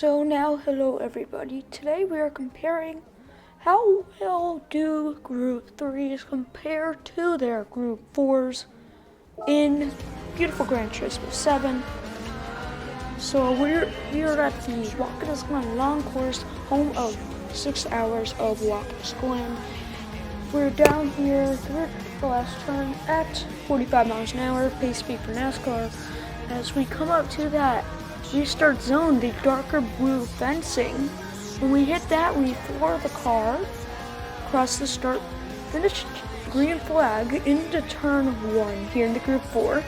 So now, hello everybody. Today we are comparing how well do Group 3s compare to their Group 4s in beautiful Gran Turismo 7. So we're at the Watkins Glen long course, home of 6 hours of Watkins Glen. We're down here through the last turn at 45 miles an hour, pace speed for NASCAR. As we come up to that restart zone, the darker blue fencing, when we hit that, we floor the car, cross the start, finish green flag into turn 1 here in the Group 4.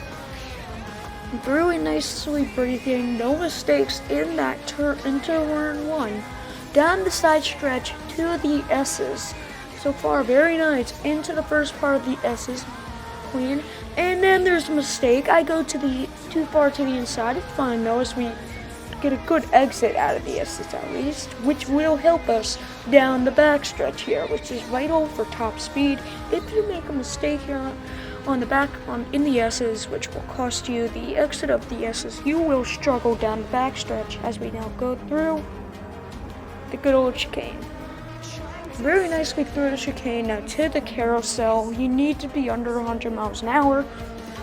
Really nicely braking, no mistakes in that turn into turn 1. Down the side stretch to the S's. So far, very nice. Into the first part of the S's, clean. And then there's a mistake. I go too far to the inside. It's fine though, as we get a good exit out of the S's at least, which will help us down the backstretch here, which is vital for top speed. If you make a mistake here in the S's, which will cost you the exit of the S's, you will struggle down the backstretch as we now go through the good old chicane. Very nicely through the chicane. Now to the carousel. You need to be under 100 miles an hour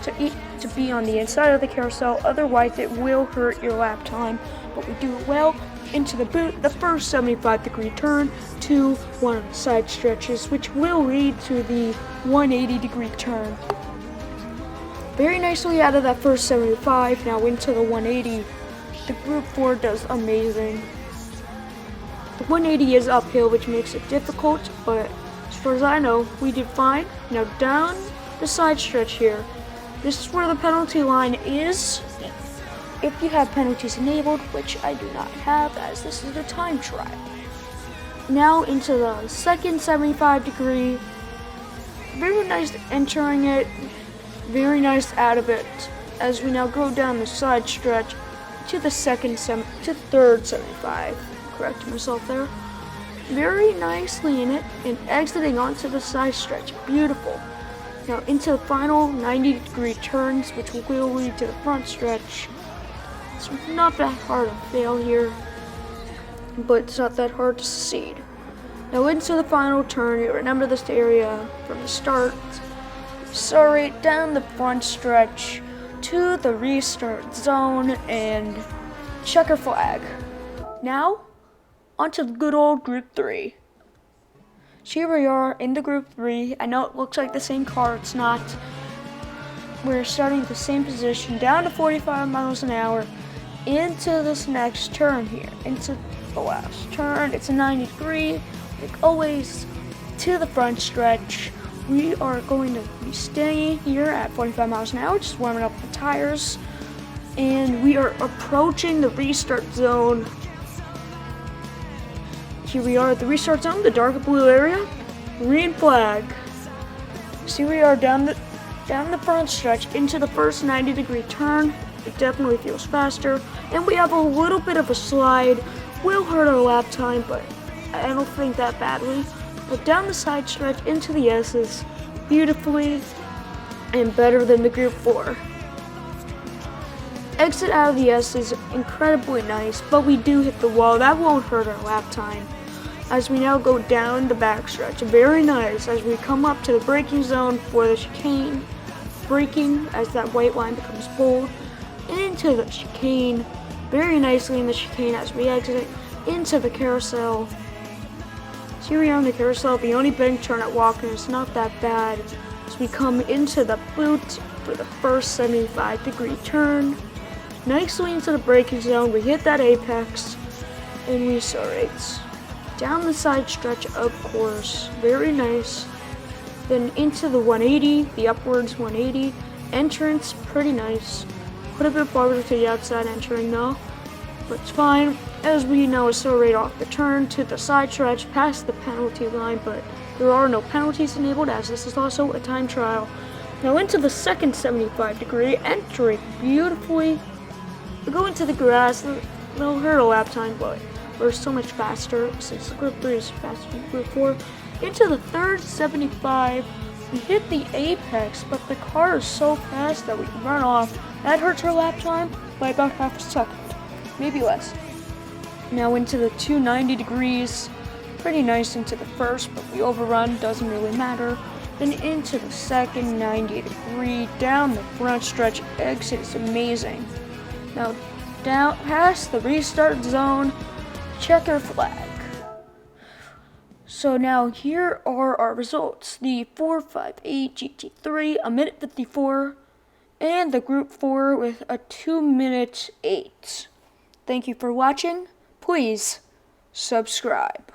to be on the inside of the carousel, otherwise it will hurt your lap time. But we do it well. Into the boot, the first 75-degree turn to one of the side stretches, which will lead to the 180-degree turn. Very nicely out of that first 75, now into the 180. The Group 4 does amazing. The 180 is uphill, which makes it difficult, but as far as I know, we did fine. Now down the side stretch here. This is where the penalty line is, if you have penalties enabled, which I do not have, as this is a time trial. Now into the second 75-degree. Very nice entering it, very nice out of it, as we now go down the side stretch to the third 75. Correcting myself there. Very nicely in it and exiting onto the side stretch. Beautiful. Now into the final 90-degree turns, which will lead to the front stretch. It's not that hard to fail here, but it's not that hard to succeed. Now into the final turn, you remember this area from the start. Accelerate down the front stretch to the restart zone and checker flag. Now, onto the good old Group 3. Here we are in the Group 3. I know it looks like the same car, it's not. We're starting at the same position, down to 45 miles an hour, into this next turn here, into the last turn. It's a 90-degree, like always, to the front stretch. We are going to be staying here at 45 miles an hour, just warming up the tires. And we are approaching the restart zone. Here we are at the restart zone, the darker blue area, green flag. See, we are down the front stretch into the first 90-degree turn. It definitely feels faster, and we have a little bit of a slide. Will hurt our lap time, but I don't think that badly. But down the side stretch into the S's, beautifully and better than the Group 4. Exit out of the S is incredibly nice, but we do hit the wall. That won't hurt our lap time. As we now go down the backstretch, very nice as we come up to the braking zone for the chicane. Braking as that white line becomes bold. Into the chicane, very nicely in the chicane as we exit into the carousel. So here we are in the carousel, the only big turn at Watkins, not that bad. As we come into the boot for the first 75-degree turn. Nicely into the braking zone, we hit that apex, and we accelerate. Down the side stretch, of course, very nice. Then into the 180, the upwards 180. Entrance, pretty nice. Put a bit farther to the outside entering though, but it's fine. As we now accelerate off the turn to the side stretch, past the penalty line, but there are no penalties enabled as this is also a time trial. Now into the second 75-degree, entering beautifully. We go into the grass, they'll hurt a lap time, but we're so much faster since the Group 3 is faster than Group 4. Into the third 75, we hit the apex, but the car is so fast that we can run off. That hurts our lap time by about half a second, maybe less. Now into the 290 degrees, pretty nice into the first, but we overrun, doesn't really matter. Then into the second 90 degree, down the front stretch exit is amazing. Now down past the restart zone, checker flag. So now here are our results. The 458 GT3, a minute 54, and the Group 4 with a 2-minute 8. Thank you for watching. Please subscribe.